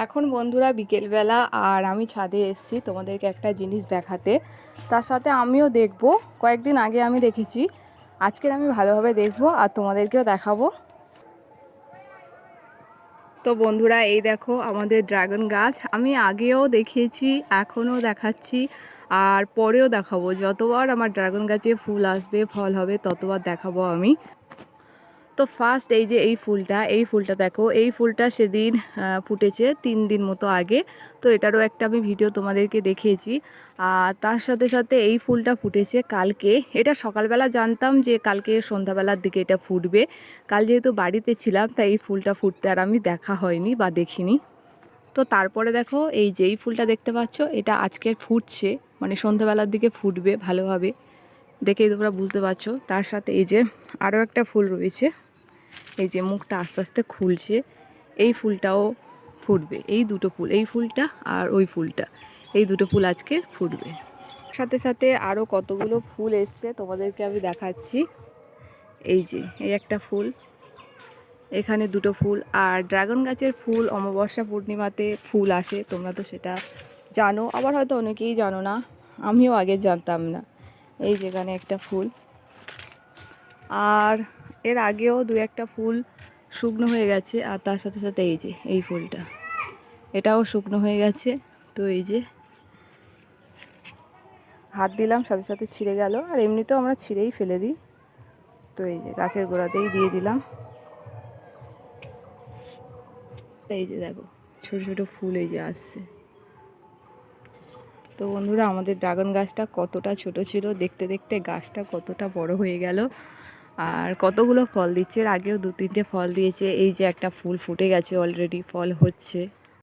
এখন বন্ধুরা বিকেলবেলা আর আমি ছাদে এসেছি তোমাদেরকে একটা জিনিস দেখাতে। তার সাথে আমিও দেখব, কয়েকদিন আগে আমি দেখেছি, আজকের আমি ভালোভাবে দেখব আর তোমাদেরকেও দেখাবো। তো বন্ধুরা এই দেখো আমাদের ড্রাগন গাছ, আমি আগেও দেখিয়েছি, এখনও দেখাচ্ছি আর পরেও দেখাবো। যতবার আমার ড্রাগন গাছে ফুল আসবে, ফল হবে, ততবার দেখাবো আমি। তো ফার্স্ট এই ফুলটা দেখো, এই ফুলটা সেদিন ফুটেছে 3 দিন মতো আগে। তো এটারও একটা আমি ভিডিও তোমাদেরকে দেখিয়েছি। আর তার সাথে সাথে এই ফুলটা ফুটেছে কালকে। এটা সকালবেলা জানতাম যে কালকে সন্ধ্যাবেলার দিকে এটা ফুটবে। কাল যেহেতু বাড়িতে ছিলাম তাই এই ফুলটা ফুটতে আর আমি দেখা হয়নি বা দেখিনি। তো তারপরে দেখো এই ফুলটা দেখতে পাচ্ছ, এটা আজকে ফুটছে, মানে সন্ধ্যাবেলার দিকে ফুটবে ভালোভাবে, দেখেই তোমরা বুঝতে পারছো। তার সাথে এই যে আরও একটা ফুল রয়েছে, এই যে মুখটা আস্তে আস্তে খুলছে, এই ফুলটাও ফুটবে। এই দুটো ফুল, এই ফুলটা আর ওই ফুলটা, এই দুটো ফুল আজকে ফুটবে। সাথে সাথে আরও কতগুলো ফুল এসছে তোমাদেরকে আমি দেখাচ্ছি। এই যে এই একটা ফুল, এখানে দুটো ফুল। আর ড্রাগন গাছের ফুল অমাবস্যা পূর্ণিমাতে ফুল আসে, তোমরা তো সেটা জানো, আবার হয়তো অনেকেই জানো না, আমিও আগে জানতাম না। এই যেখানে একটা ফুল, আর এর আগেও 2-1টা ফুল শুকনো হয়ে গেছে। আর তার সাথে সাথে এই যে এই ফুলটা, এটাও শুকনো হয়ে গেছে। তো এই যে হাত দিলাম সাথে সাথে ছিঁড়ে গেল, আর এমনিতেও আমরা ছিঁড়েই ফেলে দিই। তো এই যে গাছের গোড়াতেই দিয়ে দিলাম। এই যে দেখো ছোট ছোট ফুল এই যে আসছে। তো বন্ধুরা আমাদের ড্রাগন গাছটা কতটা ছোট ছিল, দেখতে দেখতে গাছটা কতটা বড় হয়ে গেল আর কতগুলো ফল দিচ্ছে। এর আগেও 2-3টে ফল দিয়েছে। এই যে একটা ফুল ফুটে গেছে অলরেডি, ফল হচ্ছে।